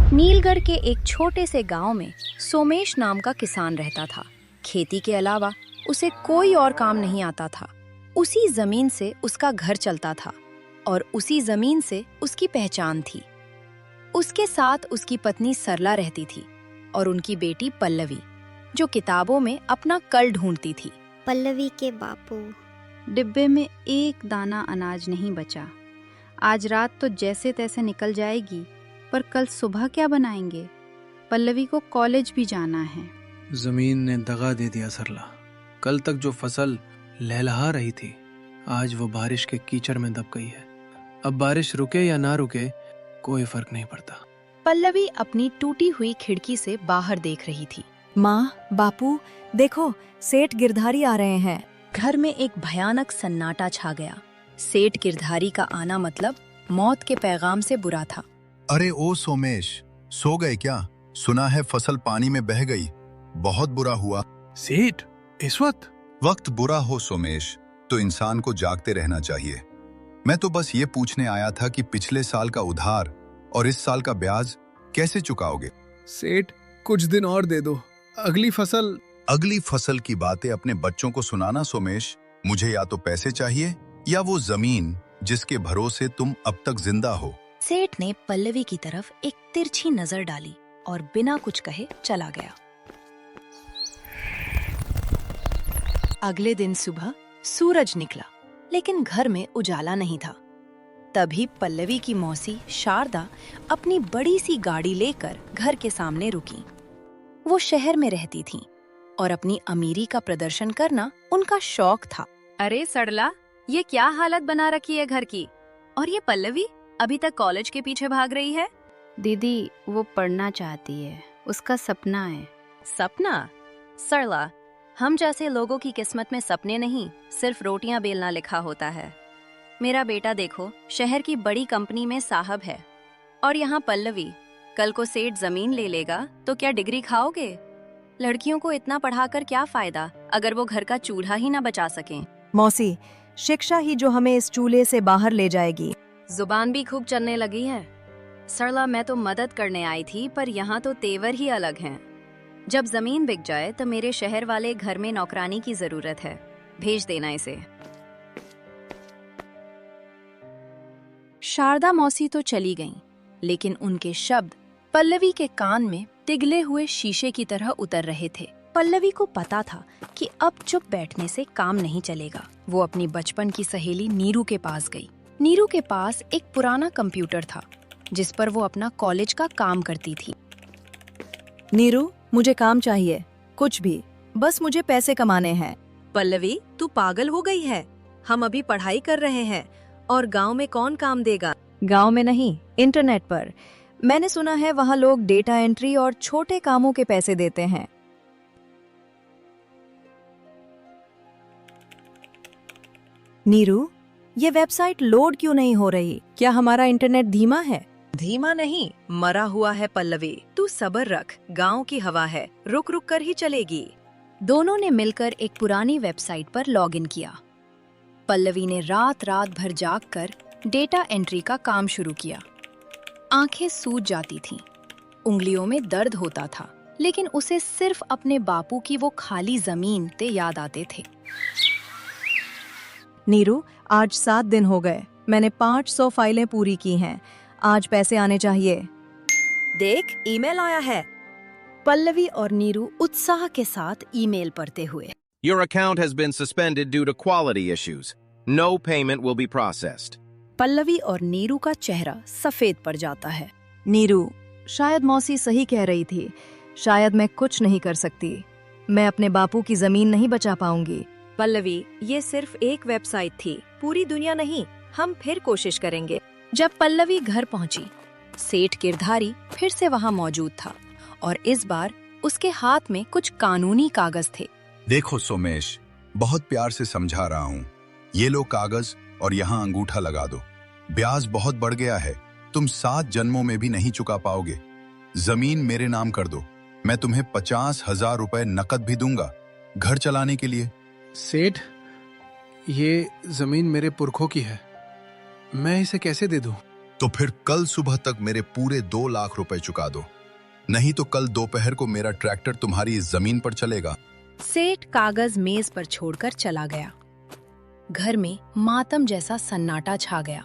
नीलगढ़ के एक छोटे से गांव में सोमेश नाम का किसान रहता था। खेती के अलावा उसे कोई और काम नहीं आता था। उसी जमीन से उसका घर चलता था और उसी जमीन से उसकी पहचान थी। उसके साथ उसकी पत्नी सरला रहती थी और उनकी बेटी पल्लवी, जो किताबों में अपना कल ढूंढती थी। पल्लवी के बापू, डिब्बे में एक दाना अनाज नहीं बचा। आज रात तो जैसे तैसे निकल जाएगी, पर कल सुबह क्या बनाएंगे? पल्लवी को कॉलेज भी जाना है। जमीन ने दगा दे दिया सरला। कल तक जो फसल लहलहा रही थी, आज वो बारिश के कीचड़ में दब गई है। अब बारिश रुके या ना रुके, कोई फर्क नहीं पड़ता। पल्लवी अपनी टूटी हुई खिड़की से बाहर देख रही थी। माँ, बापू, देखो, सेठ गिरधारी आ रहे हैं। घर में एक भयानक सन्नाटा छा गया। सेठ गिरधारी का आना मतलब मौत के पैगाम से बुरा था। अरे ओ सोमेश, सो गए क्या? सुना है फसल पानी में बह गई। बहुत बुरा हुआ। सेठ, इस वक्त बुरा हो सोमेश, तो इंसान को जागते रहना चाहिए। मैं तो बस ये पूछने आया था कि पिछले साल का उधार और इस साल का ब्याज कैसे चुकाओगे? सेठ, कुछ दिन और दे दो। अगली फसल की बातें अपने बच्चों को सुनाना सोमेश। मुझे या तो पैसे चाहिए या वो जमीन जिसके भरोसे तुम अब तक जिंदा हो। सेठ ने पल्लवी की तरफ एक तिरछी नजर डाली और बिना कुछ कहे चला गया। अगले दिन सुबह सूरज निकला, लेकिन घर में उजाला नहीं था। तभी पल्लवी की मौसी शारदा अपनी बड़ी सी गाड़ी लेकर घर के सामने रुकी। वो शहर में रहती थीं और अपनी अमीरी का प्रदर्शन करना उनका शौक था। अरे सरला, ये क्या हालत बना रखी है घर की? और ये पल्लवी अभी तक कॉलेज के पीछे भाग रही है? दीदी, वो पढ़ना चाहती है, उसका सपना है। सपना? सरला, हम जैसे लोगों की किस्मत में सपने नहीं, सिर्फ रोटियां बेलना लिखा होता है। मेरा बेटा देखो, शहर की बड़ी कंपनी में साहब है, और यहाँ पल्लवी, कल को सेठ जमीन ले लेगा तो क्या डिग्री खाओगे? लड़कियों को इतना पढ़ाकर क्या फायदा अगर वो घर का चूल्हा ही ना बचा सकें। मौसी, शिक्षा ही जो हमें इस चूल्हे से बाहर ले जाएगी। जुबान भी खूब चलने लगी है। सरला, मैं तो मदद करने आई थी, पर यहाँ तो तेवर ही अलग हैं। जब जमीन बिक जाए तो मेरे शहर वाले घर में नौकरानी की जरूरत है, भेज देना इसे। शारदा मौसी तो चली गईं, लेकिन उनके शब्द पल्लवी के कान में पिघले हुए शीशे की तरह उतर रहे थे। पल्लवी को पता था कि अब चुप बैठने से काम नहीं चलेगा। वो अपनी बचपन की सहेली नीरू के पास गई। नीरू के पास एक पुराना कंप्यूटर था, जिस पर वो अपना कॉलेज का काम करती थी। नीरू, मुझे काम चाहिए, कुछ भी, बस मुझे पैसे कमाने हैं। पल्लवी, तू पागल हो गई है? हम अभी पढ़ाई कर रहे हैं और गांव में कौन काम देगा? गांव में नहीं, इंटरनेट पर। मैंने सुना है वहाँ लोग डेटा एंट्री और छोटे कामों के पैसे देते हैं। नीरू, ये वेबसाइट लोड क्यों नहीं हो रही? क्या हमारा इंटरनेट धीमा है? धीमा नहीं, मरा हुआ है पल्लवी। तू सब्र रख, गांव की हवा है, रुक रुक कर ही चलेगी। दोनों ने मिलकर एक पुरानी वेबसाइट पर लॉगिन किया। पल्लवी ने रात रात भर जागकर डेटा एंट्री का काम शुरू किया। आंखें सूज जाती थीं, उंगलियों में दर्द होता था, लेकिन उसे सिर्फ अपने बापू की वो खाली जमीन ते याद आते थे। नीरू, आज 7 दिन हो गए, मैंने 500 फाइलें पूरी की हैं। आज पैसे आने चाहिए। देख, ईमेल आया है। पल्लवी और नीरू उत्साह के साथ ईमेल पढ़ते हुए। Your account has been suspended due to quality issues. No payment will be processed. Pallavi और नीरू का चेहरा सफेद पड़ जाता है। नीरू, शायद मौसी सही कह रही थी। शायद मैं कुछ नहीं कर सकती। मैं अपने बापू की जमीन नहीं बचा पाऊंगी। पल्लवी, ये सिर्फ एक वेबसाइट थी, पूरी दुनिया नहीं। हम फिर कोशिश करेंगे। जब पल्लवी घर पहुंची, सेठ गिरधारी फिर से वहां मौजूद था और इस बार उसके हाथ में कुछ कानूनी कागज थे। देखो सोमेश, बहुत प्यार से समझा रहा हूँ। ये लो कागज और यहाँ अंगूठा लगा दो। ब्याज बहुत बढ़ गया है, तुम 7 जन्मों में भी नहीं चुका पाओगे। जमीन मेरे नाम कर दो, मैं तुम्हें 50,000 रुपए नकद भी दूंगा घर चलाने के लिए। सेठ, ये जमीन मेरे पुरखों की है, मैं इसे कैसे दे दूं? तो फिर कल सुबह तक मेरे पूरे 2 लाख रुपए चुका दो, नहीं तो कल दोपहर को मेरा ट्रैक्टर तुम्हारी इस जमीन पर चलेगा। सेठ कागज मेज पर छोड़कर चला गया। घर में मातम जैसा सन्नाटा छा गया।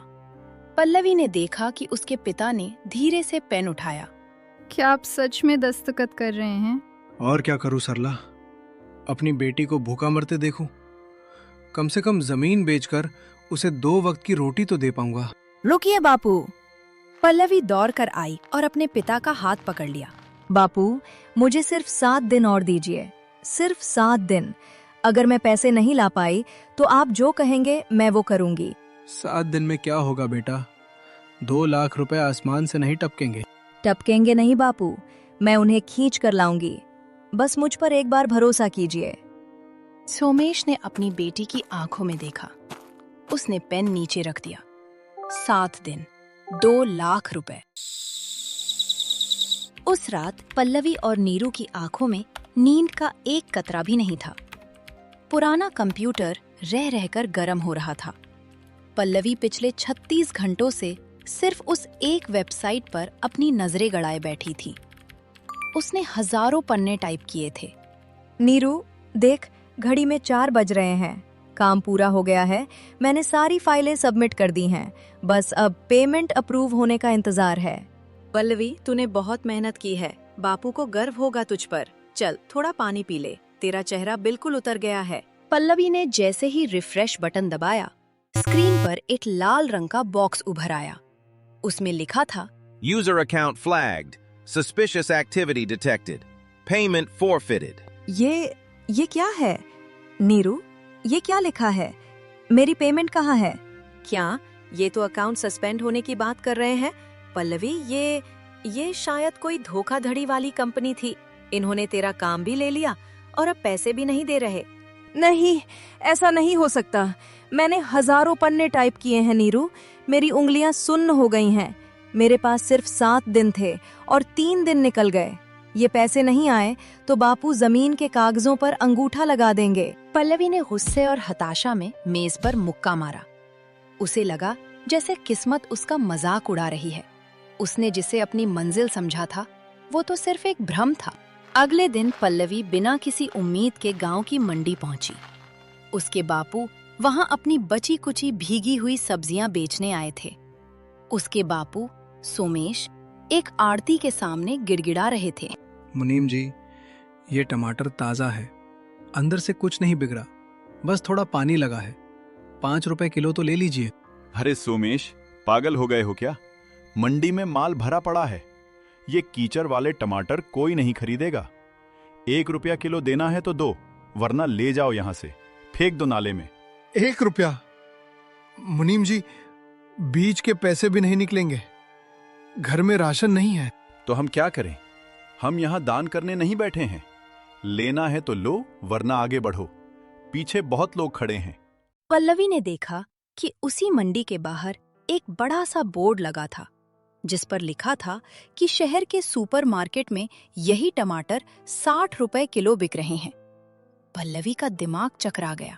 पल्लवी ने देखा कि उसके पिता ने धीरे से पेन उठाया। क्या आप सच में दस्तखत कर रहे हैं? और क्या करूं सरला, अपनी बेटी को भूखा मरते देखूं? कम से कम जमीन बेचकर उसे 2 वक्त की रोटी तो दे पाऊंगा। रुकिए बापू। पल्लवी दौड़कर आई और अपने पिता का हाथ पकड़ लिया। बापू, मुझे सिर्फ 7 दिन और दीजिए, सिर्फ 7 दिन। अगर मैं पैसे नहीं ला पाई तो आप जो कहेंगे मैं वो करूंगी। 7 दिन में क्या होगा बेटा? 2 लाख रुपए आसमान से नहीं टपकेंगे। टपकेंगे नहीं बापू, मैं उन्हें खींच कर लाऊंगी। बस मुझ पर एक बार भरोसा कीजिए। सोमेश ने अपनी बेटी की आंखों में देखा। उसने पेन नीचे रख दिया। 7 दिन, 2 लाख रुपए। उस रात पल्लवी और नीरू की आंखों में नींद का एक कतरा भी नहीं था। पुराना कंप्यूटर रह रहकर गर्म हो रहा था। पल्लवी पिछले 36 घंटों से सिर्फ उस एक वेबसाइट पर अपनी नजरें गड़ाए बैठी थी। उसने हजारों पन्ने टाइप किए थे। नीरू, देख, घड़ी में 4 बज रहे हैं। काम पूरा हो गया है। मैंने सारी फाइलें सबमिट कर दी हैं। बस अब पेमेंट अप्रूव होने का इंतजार है। पल्लवी, तूने बहुत मेहनत की है। बापू को गर्व होगा तुझ पर। चल, थोड़ा पानी पी ले। तेरा चेहरा बिल्कुल उतर गया है। पल्लवी ने जैसे ही रिफ्रेश बटन दबाया, स्क्रीन पर एक लाल रंग का बॉक्स उभर आया। उसमें लिखा था, User account flagged. Suspicious activity detected. Payment forfeited. ये क्या है? नीरू, ये क्या लिखा है? मेरी पेमेंट कहाँ है? क्या ये तो अकाउंट सस्पेंड होने की बात कर रहे हैं? पल्लवी, ये शायद कोई धोखाधड़ी वाली कंपनी थी। इन्होंने तेरा काम भी ले लिया और अब पैसे भी नहीं दे रहे। नहीं, ऐसा नहीं हो सकता। मैंने हजारों पन्ने टाइप किए हैं नीरू। मेरी उंगलियां सुन्न हो गई हैं। मेरे पास सिर्फ 7 दिन थे और 3 दिन निकल गए। ये पैसे नहीं आए तो बापू जमीन के कागजों पर अंगूठा लगा देंगे। पल्लवी ने गुस्से और हताशा में मेज पर मुक्का मारा। उसे लगा जैसे किस्मत उसका मजाक उड़ा रही है। उसने जिसे अपनी मंजिल समझा था, वो तो सिर्फ एक भ्रम था। अगले दिन पल्लवी बिना किसी उम्मीद के गांव की मंडी पहुंची। उसके बापू वहां अपनी बची कुची भीगी हुई सब्जियां बेचने आए थे। उसके बापू सोमेश एक आड़ती के सामने गिड़गिड़ा रहे थे। मुनीम जी, ये टमाटर ताज़ा है, अंदर से कुछ नहीं बिगड़ा, बस थोड़ा पानी लगा है। 5 रुपए किलो तो ले लीजिए। अरे सोमेश, पागल हो गए हो क्या? मंडी में माल भरा पड़ा है। ये कीचड़ वाले टमाटर कोई नहीं खरीदेगा। 1 रुपया किलो देना है तो दो, वरना ले जाओ यहां से, फेंक दो नाले में। 1 रुपया? मुनीम जी, बीज के पैसे भी नहीं निकलेंगे। घर में राशन नहीं है। तो हम क्या करें? हम यहां दान करने नहीं बैठे हैं। लेना है तो लो, वरना आगे बढ़ो। पीछे बहुत लोग खड़े हैं। पल्लवी ने देखा कि उसी मंडी के बाहर एक बड़ा सा बोर्ड लगा था, जिस पर लिखा था कि शहर के सुपरमार्केट में यही टमाटर 60 रुपए किलो बिक रहे हैं। पल्लवी का दिमाग चकरा गया।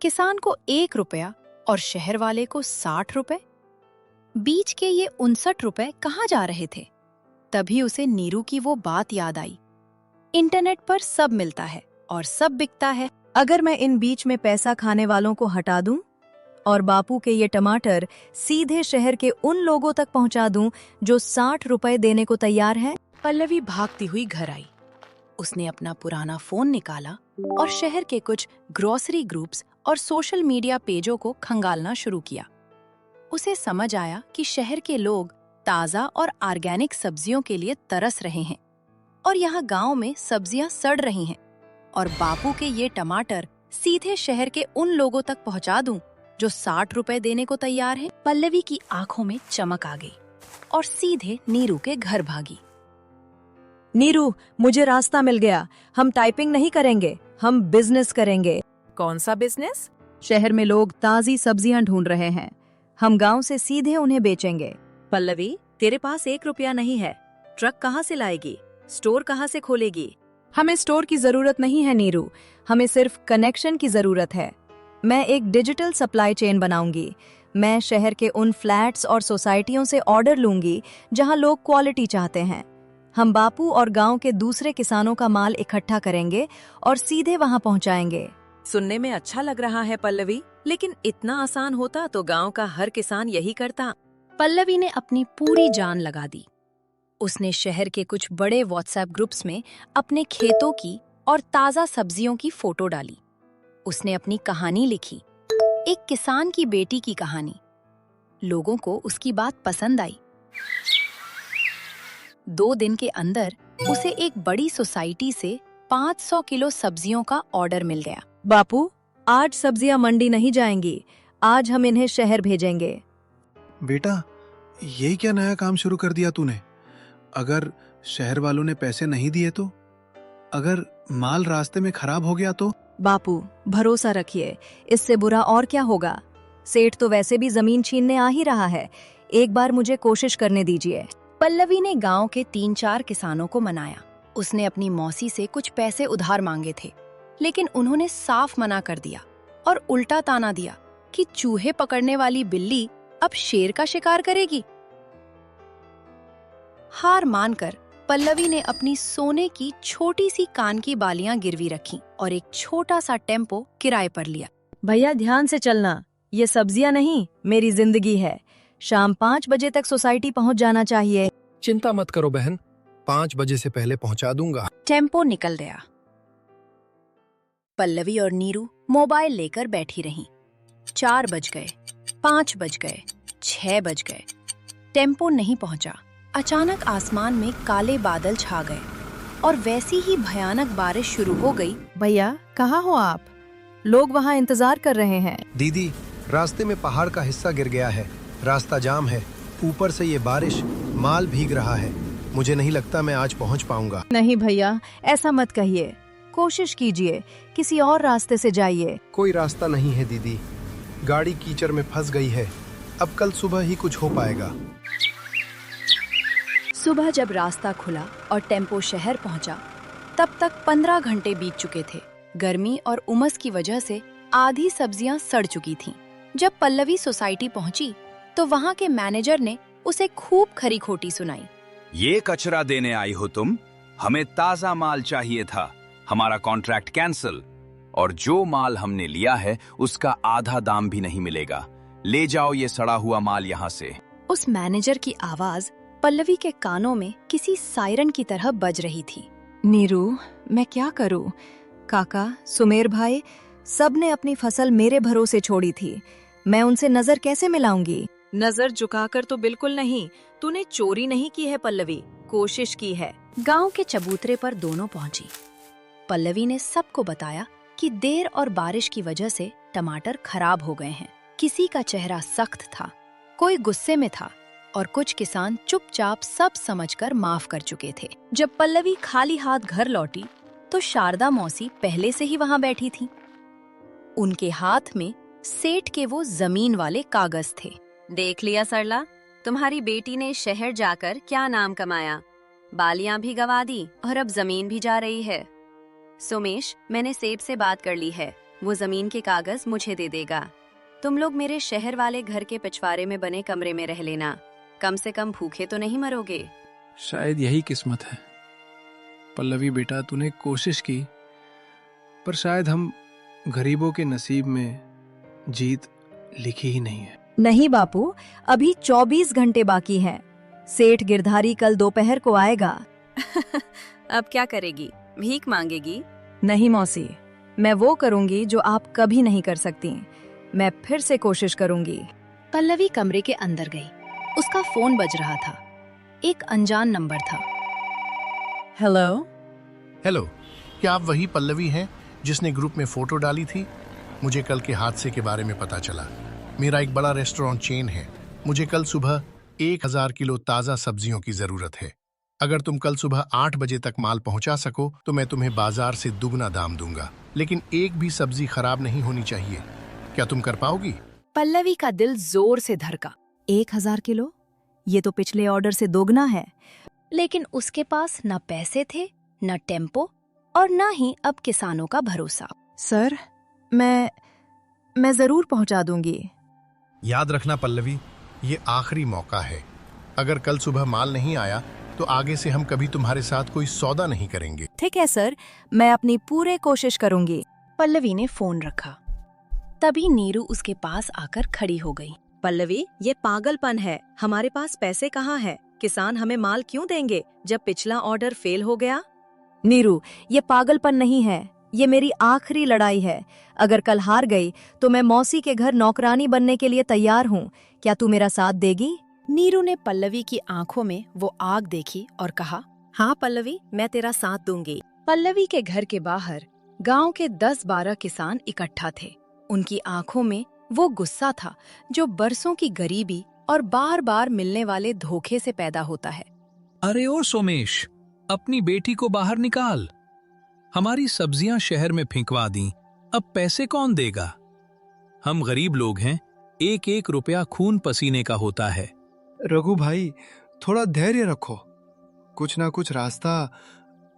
किसान को 1 रुपया और शहर वाले को 60 रुपए। बीच के ये 59 रुपए कहाँ जा रहे थे? तभी उसे नीरू की वो बात याद आई। इंटरनेट पर सब मिलता है और सब बिकता है। अगर मैं इन बीच में पैसा खाने वालों को हटा दूं और बापू के ये टमाटर सीधे शहर के उन लोगों तक पहुंचा दूं जो 60 रुपए देने को तैयार हैं। पल्लवी भागती हुई घर आई। उसने अपना पुराना फोन निकाला और शहर के कुछ ग्रोसरी ग्रुप्स और सोशल मीडिया पेजों को खंगालना शुरू किया। उसे समझ आया कि शहर के लोग ताजा और ऑर्गेनिक सब्जियों के लिए तरस रहे हैं और यहाँ गांव में सब्जियां सड़ रही हैं, और बापू के ये टमाटर सीधे शहर के उन लोगों तक पहुंचा दूं जो 60 रुपए देने को तैयार हैं। पल्लवी की आंखों में चमक आ गई और सीधे नीरू के घर भागी। नीरू, मुझे रास्ता मिल गया। हम टाइपिंग नहीं करेंगे, हम बिजनेस करेंगे। कौन सा बिजनेस? शहर में लोग ताजी सब्जियां ढूंढ रहे हैं। हम गांव से सीधे उन्हें बेचेंगे। पल्लवी, तेरे पास 1 रुपया नहीं है। ट्रक कहाँ से लाएगी? स्टोर कहाँ से खोलेगी? हमें स्टोर की जरूरत नहीं है नीरू, हमें सिर्फ कनेक्शन की जरूरत है। मैं एक डिजिटल सप्लाई चेन बनाऊंगी। मैं शहर के उन फ्लैट्स और सोसाइटियों से ऑर्डर लूंगी जहां लोग क्वालिटी चाहते हैं। हम बापू और गांव के दूसरे किसानों का माल इकट्ठा करेंगे और सीधे वहां पहुंचाएंगे। सुनने में अच्छा लग रहा है पल्लवी, लेकिन इतना आसान होता तो गांव का हर किसान यही करता। पल्लवी ने अपनी पूरी जान लगा दी। उसने शहर के कुछ बड़े व्हाट्सएप ग्रुप्स में अपने खेतों की और ताज़ा सब्जियों की फोटो डाली। उसने अपनी कहानी लिखी, एक किसान की बेटी की कहानी। लोगों को उसकी बात पसंद आई। 2 दिन के अंदर उसे एक बड़ी सोसाइटी से 500 किलो सब्जियों का ऑर्डर मिल गया। बापू, आज सब्जियां मंडी नहीं जाएंगी, आज हम इन्हें शहर भेजेंगे। बेटा, ये क्या नया काम शुरू कर दिया तूने? अगर शहर वालों ने पैसे नहीं दिए तो? अगर माल रास्ते में खराब हो गया तो? बापू, भरोसा रखिए, इससे बुरा और क्या होगा। सेठ तो वैसे भी जमीन छीनने आ ही रहा है, एक बार मुझे कोशिश करने दीजिए। पल्लवी ने गांव के 3-4 किसानों को मनाया। उसने अपनी मौसी से कुछ पैसे उधार मांगे थे, लेकिन उन्होंने साफ मना कर दिया और उल्टा ताना दिया कि चूहे पकड़ने वाली बिल्ली अब शेर का शिकार करेगी। हार मानकर पल्लवी ने अपनी सोने की छोटी सी कान की बालियां गिरवी रखीं और एक छोटा सा टेम्पो किराए पर लिया। भैया, ध्यान से चलना, ये सब्जियां नहीं, मेरी जिंदगी है। शाम 5 बजे तक सोसाइटी पहुंच जाना चाहिए। चिंता मत करो बहन, 5 बजे से पहले पहुंचा दूंगा। टेम्पो निकल गया। पल्लवी और नीरू मोबाइल लेकर बैठी रहीं। 4 बज गए, 5 बज गए, 6 बज गए। टेम्पो नहीं पहुंचा। अचानक आसमान में काले बादल छा गए और वैसी ही भयानक बारिश शुरू हो गई। भैया, कहाँ हो आप? लोग वहाँ इंतजार कर रहे हैं। दीदी, रास्ते में पहाड़ का हिस्सा गिर गया है, रास्ता जाम है, ऊपर से ये बारिश, माल भीग रहा है। मुझे नहीं लगता मैं आज पहुँच पाऊंगा। नहीं भैया, ऐसा मत कहिए, कोशिश कीजिए, किसी और रास्ते से जाइए। कोई रास्ता नहीं है दीदी, गाड़ी कीचड़ में फंस गई है। अब कल सुबह ही कुछ हो पाएगा। सुबह जब रास्ता खुला और टेम्पो शहर पहुंचा, तब तक 15 घंटे बीत चुके थे। गर्मी और उमस की वजह से आधी सब्जियां सड़ चुकी थीं। जब पल्लवी सोसाइटी पहुंची, तो वहां के मैनेजर ने उसे खूब खरी खोटी सुनाई। ये कचरा देने आई हो तुम? हमें ताजा माल चाहिए था। हमारा कॉन्ट्रैक्ट कैंसिल, और जो माल हमने लिया है उसका आधा दाम भी नहीं मिलेगा। ले जाओ ये सड़ा हुआ माल यहाँ से। उस मैनेजर की आवाज पल्लवी के कानों में किसी सायरन की तरह बज रही थी। नीरू, मैं क्या करूं? काका, सुमेर भाई, सब ने अपनी फसल मेरे भरोसे छोड़ी थी। मैं उनसे नजर कैसे मिलाऊंगी? नजर झुकाकर तो बिल्कुल नहीं। तूने चोरी नहीं की है पल्लवी, कोशिश की है। गांव के चबूतरे पर दोनों पहुंची। पल्लवी ने सबको बताया कि देर और बारिश की वजह से टमाटर खराब हो गए हैं। किसी का चेहरा सख्त था, कोई गुस्से में था और कुछ किसान चुपचाप सब समझकर माफ कर चुके थे। जब पल्लवी खाली हाथ घर लौटी, तो शारदा मौसी पहले से ही वहां बैठी थी। उनके हाथ में सेठ के वो जमीन वाले कागज थे। देख लिया सरला, तुम्हारी बेटी ने शहर जाकर क्या नाम कमाया। बालियां भी गवा दी और अब जमीन भी जा रही है। सोमेश, मैंने सेठ से बात कर ली है, वो जमीन के कागज मुझे दे देगा। तुम लोग मेरे शहर वाले घर के पिछवाड़े में बने कमरे में रह लेना। कम से कम भूखे तो नहीं मरोगे। शायद यही किस्मत है। पल्लवी बेटा, तूने कोशिश की, पर शायद हम गरीबों के नसीब में जीत लिखी ही नहीं है। नहीं बापू, अभी 24 घंटे बाकी हैं। सेठ गिरधारी कल दोपहर को आएगा। अब क्या करेगी? भीख मांगेगी? नहीं मौसी, मैं वो करूंगी जो आप कभी नहीं कर सकती। मैं फिर से कोशिश करूंगी। पल्लवी कमरे के अंदर गई। उसका फोन बज रहा था। एक अनजान नंबर था। हेलो। हेलो, क्या आप वही पल्लवी हैं जिसने ग्रुप में फोटो डाली थी? मुझे कल के हादसे के बारे में पता चला। मेरा एक बड़ा रेस्टोरेंट चेन है। मुझे कल सुबह 1000 किलो ताज़ा सब्जियों की ज़रूरत है। अगर तुम कल सुबह 8 बजे तक माल पहुंचा सको तो मैं तुम्हें बाजार से दुगना दाम दूंगा, लेकिन एक भी सब्जी खराब नहीं होनी चाहिए। क्या तुम कर पाओगी? पल्लवी का दिल जोर से धड़का। 1000 किलो? ये तो पिछले ऑर्डर से दोगुना है। लेकिन उसके पास न पैसे थे, न टेम्पो और न ही अब किसानों का भरोसा। सर, मैं जरूर पहुंचा दूंगी। याद रखना पल्लवी, ये आखिरी मौका है। अगर कल सुबह माल नहीं आया तो आगे से हम कभी तुम्हारे साथ कोई सौदा नहीं करेंगे। ठीक है सर, मैं अपनी पूरी कोशिश करूंगी। पल्लवी ने फोन रखा। तभी नीरू उसके पास आकर खड़ी हो गई। पल्लवी, ये पागलपन है। हमारे पास पैसे कहाँ है? किसान हमें माल क्यों देंगे जब पिछला ऑर्डर फेल हो गया? नीरू, ये पागलपन नहीं है, ये मेरी आखिरी लड़ाई है। अगर कल हार गई तो मैं मौसी के घर नौकरानी बनने के लिए तैयार हूँ। क्या तू मेरा साथ देगी? नीरू ने पल्लवी की आंखों में वो आग देखी और कहा, हाँ पल्लवी, मैं तेरा साथ दूंगी। पल्लवी के घर के बाहर गांव के 10-12 किसान इकट्ठा थे। उनकी आंखों में वो गुस्सा था जो बरसों की गरीबी और बार बार मिलने वाले धोखे से पैदा होता है। अरे ओ सोमेश, अपनी बेटी को बाहर निकाल। हमारी सब्जियां शहर में फेंकवा दी, अब पैसे कौन देगा? हम गरीब लोग हैं, एक एक रुपया खून पसीने का होता है। रघु भाई, थोड़ा धैर्य रखो, कुछ ना कुछ रास्ता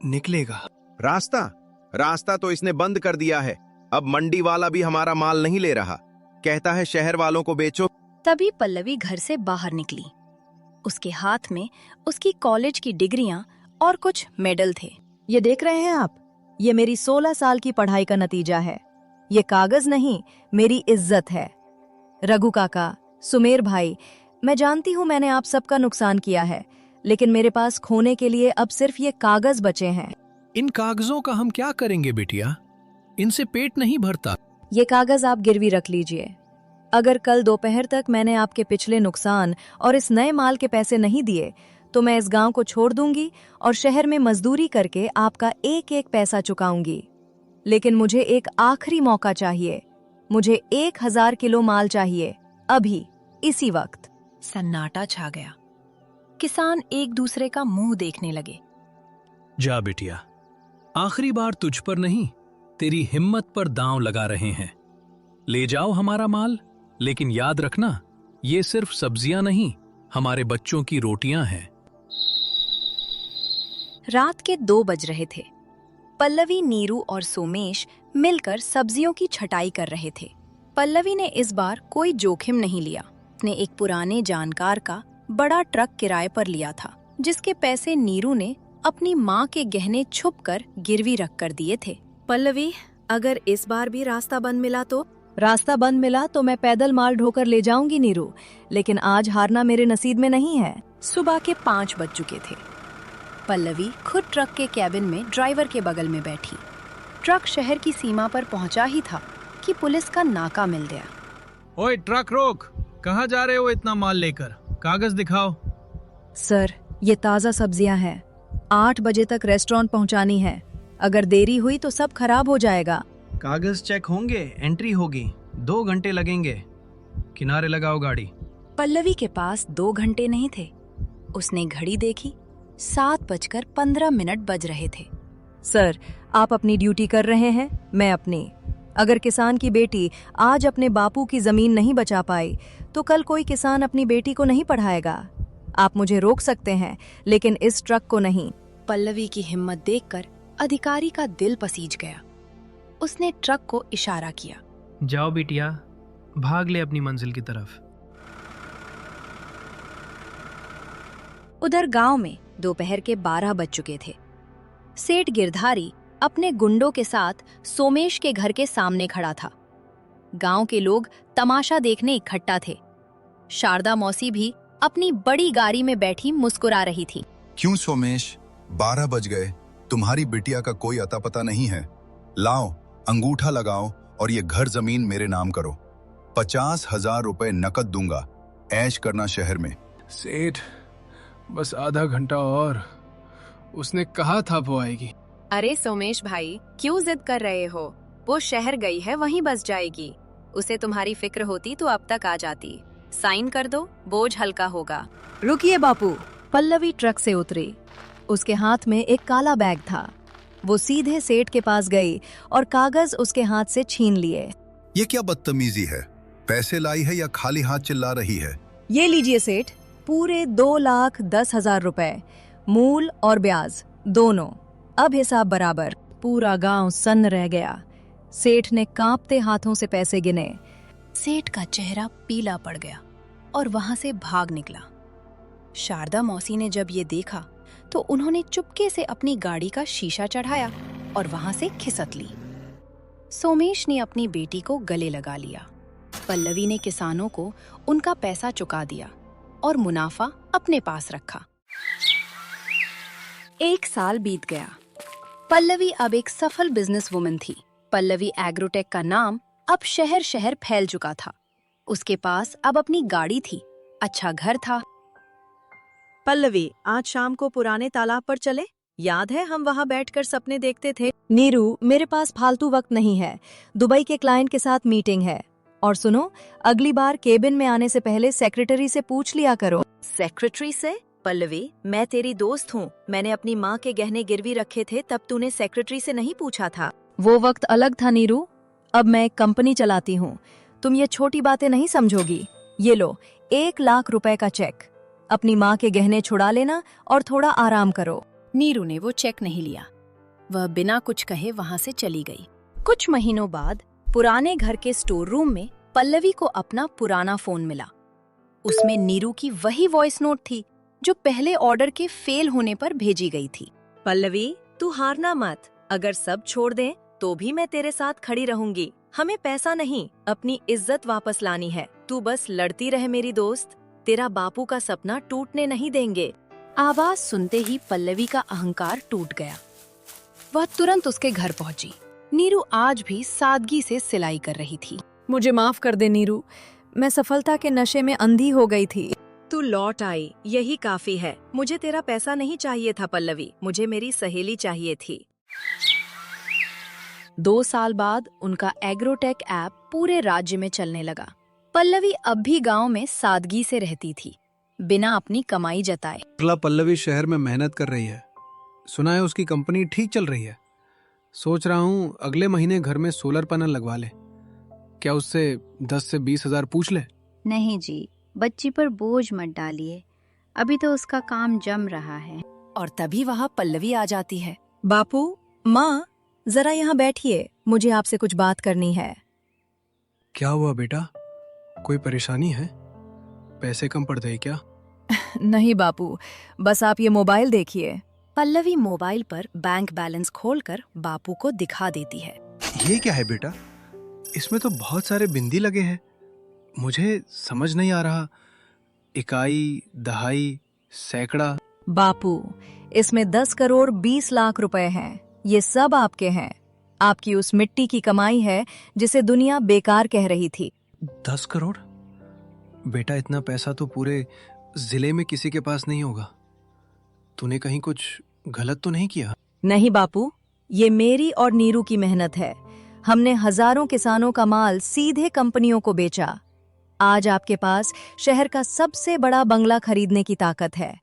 निकलेगा। रास्ता तो इसने बंद कर दिया है। अब मंडी वाला भी हमारा माल नहीं ले रहा, कहता है शहर वालों को बेचो। तभी पल्लवी घर से बाहर निकली। उसके हाथ में उसकी कॉलेज की डिग्रियां और कुछ मेडल थे। ये देख रहे हैं आप, ये मेरी 16 साल की पढ़ाई का नतीजा है। ये कागज नहीं, मेरी इज्जत है। रघु काका, सुमेर भाई, मैं जानती हूँ मैंने आप सबका नुकसान किया है, लेकिन मेरे पास खोने के लिए अब सिर्फ ये कागज बचे हैं। इन कागजों का हम क्या करेंगे बिटिया? इनसे पेट नहीं भरता। ये कागज आप गिरवी रख लीजिए। अगर कल दोपहर तक मैंने आपके पिछले नुकसान और इस नए माल के पैसे नहीं दिए तो मैं इस गांव को छोड़ दूंगी और शहर में मजदूरी करके आपका एक एक पैसा चुकाऊंगी। लेकिन मुझे एक आखिरी मौका चाहिए। मुझे 1000 किलो माल चाहिए, अभी, इसी वक्त। सन्नाटा छा गया। किसान एक दूसरे का मुंह देखने लगे। जा बिटिया, आखिरी बार तुझ पर नहीं, तेरी हिम्मत पर दांव लगा रहे हैं। ले जाओ हमारा माल, लेकिन याद रखना, ये सिर्फ सब्जियां नहीं, हमारे बच्चों की रोटियां हैं। रात के 2 बज रहे थे। पल्लवी, नीरू और सोमेश मिलकर सब्जियों की छटाई कर रहे थे। पल्लवी ने इस बार कोई जोखिम नहीं लिया। उसने एक पुराने जानकार का बड़ा ट्रक किराए पर लिया था, जिसके पैसे नीरू ने अपनी माँ के गहने छुपकर गिरवी रख कर दिए थे। पल्लवी, अगर इस बार भी रास्ता बंद मिला तो? रास्ता बंद मिला तो मैं पैदल माल ढोकर ले जाऊंगी नीरू, लेकिन आज हारना मेरे नसीब में नहीं है। सुबह के 5 बज चुके थे। पल्लवी खुद ट्रक के कैबिन में ड्राइवर के बगल में बैठी। ट्रक शहर की सीमा पर पहुंचा ही था कि पुलिस का नाका मिल गया। ओए ट्रक रोक, कहाँ जा रहे हो इतना माल लेकर? कागज दिखाओ। सर, ये ताज़ा सब्जियां हैं। 8 बजे तक रेस्टोरेंट पहुंचानी है। अगर देरी हुई तो सब खराब हो जाएगा। कागज चेक होंगे, एंट्री होगी, 2 घंटे लगेंगे। किनारे लगाओ गाड़ी। पल्लवी के पास 2 घंटे नहीं थे। उसने घड़ी देखी, 7:15 बज रहे थे। सर, आप अपनी ड्यूटी कर रहे हैं, मैं अपनी। अगर किसान की बेटी आज अपने बापू की जमीन नहीं बचा पाई तो कल कोई किसान अपनी बेटी को नहीं पढ़ाएगा। आप मुझे रोक सकते हैं, लेकिन इस ट्रक को नहीं। पल्लवी की हिम्मत देखकर अधिकारी का दिल पसीज गया। उसने ट्रक को इशारा किया। जाओ बिटिया, भाग ले अपनी मंजिल की तरफ। उधर गांव में दोपहर के 12 बज चुके थे। सेठ गिरधारी अपने गुंडों के साथ सोमेश के घर के सामने खड़ा था। गांव के लोग तमाशा देखने इकट्ठा थे। शारदा मौसी भी अपनी बड़ी गाड़ी में बैठी मुस्कुरा रही थी। क्यों सोमेश, 12 बज गए, तुम्हारी बिटिया का कोई अता पता नहीं है। लाओ, अंगूठा लगाओ और ये घर जमीन मेरे नाम करो। 50,000 रुपए नकद दूंगा, ऐश करना शहर में। सेठ, बस आधा घंटा और, उसने कहा था वो आएगी। अरे सोमेश भाई, क्यों जिद कर रहे हो? वो शहर गई है, वहीं बस जाएगी। उसे तुम्हारी फिक्र होती तो अब तक आ जाती। साइन कर दो, बोझ हल्का होगा। रुकिए बापू। पल्लवी ट्रक से उतरी। उसके हाथ में एक काला बैग था। वो सीधे सेठ के पास गई और कागज उसके हाथ से छीन लिए। ये क्या बदतमीजी है? पैसे लाई है या खाली हाथ चिल्ला रही है? ये लीजिए सेठ, पूरे 2,10,000 रुपए, मूल और ब्याज दोनों। अब हिसाब बराबर। पूरा गांव सन्न रह गया। सेठ ने कांपते हाथों से पैसे गिने। सेठ का चेहरा पीला पड़ गया और वहां से भाग निकला। शारदा मौसी ने जब ये देखा तो उन्होंने चुपके से अपनी गाड़ी का शीशा चढ़ाया और वहां से खिसक ली। सोमेश ने अपनी बेटी को गले लगा लिया। पल्लवी ने किसानों को उनका पैसा चुका दिया और मुनाफा अपने पास रखा। 1 साल बीत गया। पल्लवी अब एक सफल बिजनेस वुमन थी। पल्लवी एग्रोटेक का नाम अब शहर शहर फैल चुका था। उसके पास अब अपनी गाड़ी थी, अच्छा घर था। पल्लवी, आज शाम को पुराने तालाब पर चले? याद है हम वहाँ बैठकर सपने देखते थे? नीरू, मेरे पास फालतू वक्त नहीं है। दुबई के क्लाइंट के साथ मीटिंग है। और सुनो, अगली बार केबिन में आने से पहले सेक्रेटरी से पूछ लिया करो। सेक्रेटरी से? पल्लवी, मैं तेरी दोस्त हूँ। मैंने अपनी माँ के गहने गिरवी रखे थे, तब तूने सेक्रेटरी से नहीं पूछा था। वो वक्त अलग था नीरू। अब मैं एक कंपनी चलाती हूँ। तुम ये छोटी बातें नहीं समझोगी। ये लो, 1 लाख रुपए का चेक। अपनी माँ के गहने छुड़ा लेना और थोड़ा आराम करो। नीरू ने वो चेक नहीं लिया। वह बिना कुछ कहे वहां से चली गई। कुछ महीनों बाद पुराने घर के स्टोर रूम में पल्लवी को अपना पुराना फोन मिला। उसमें नीरू की वही वॉइस नोट थी जो पहले ऑर्डर के फेल होने पर भेजी गई थी। पल्लवी, तू हारना मत। अगर सब छोड़ दें तो भी मैं तेरे साथ खड़ी रहूंगी। हमें पैसा नहीं, अपनी इज्जत वापस लानी है। तू बस लड़ती रहे मेरी दोस्त। तेरा बापू का सपना टूटने नहीं देंगे। आवाज सुनते ही पल्लवी का अहंकार टूट गया। वह तुरंत उसके घर पहुंची। नीरू आज भी सादगी से सिलाई कर रही थी। मुझे माफ कर दे नीरू, मैं सफलता के नशे में अंधी हो गई थी। तू लौट आई, यही काफी है। मुझे तेरा पैसा नहीं चाहिए था पल्लवी, मुझे मेरी सहेली चाहिए थी। 2 साल बाद उनका एग्रोटेक ऐप पूरे राज्य में चलने लगा। पल्लवी अब भी गांव में सादगी से रहती थी, बिना अपनी कमाई जताए। पल्लवी शहर में मेहनत कर रही है। सुना है उसकी कंपनी ठीक चल रही है। सोच रहा हूँ अगले महीने घर में सोलर पैनल लगवा ले। क्या उससे 10 से 20 हजार पूछ ले? नहीं जी, बच्ची पर बोझ मत डालिए। अभी तो उसका काम जम रहा है। और तभी वहां पल्लवी आ जाती है। बापू, माँ, जरा यहाँ बैठिए, मुझे आपसे कुछ बात करनी है। क्या हुआ बेटा, कोई परेशानी है? पैसे कम पड़ गए क्या? नहीं बापू, बस आप ये मोबाइल देखिए। पल्लवी मोबाइल पर बैंक बैलेंस खोलकर बापू को दिखा देती है। ये क्या है बेटा? इसमें तो बहुत सारे बिंदी लगे हैं। मुझे समझ नहीं आ रहा। इकाई, दहाई, सैकड़ा। बापू, इसमें 10 करोड़ 20 लाख रुपए हैं। ये सब आपके हैं। आपकी उस मिट्टी की कमाई है जिसे दुनिया बेकार कह रही थी। 10 करोड़? बेटा, इतना पैसा तो पूरे जिले में किसी के पास नहीं होगा। तूने कहीं कुछ गलत तो नहीं किया? नहीं बापू, ये मेरी और नीरू की मेहनत है। हमने हजारों किसानों का माल सीधे कंपनियों को बेचा। आज आपके पास शहर का सबसे बड़ा बंगला खरीदने की ताकत है।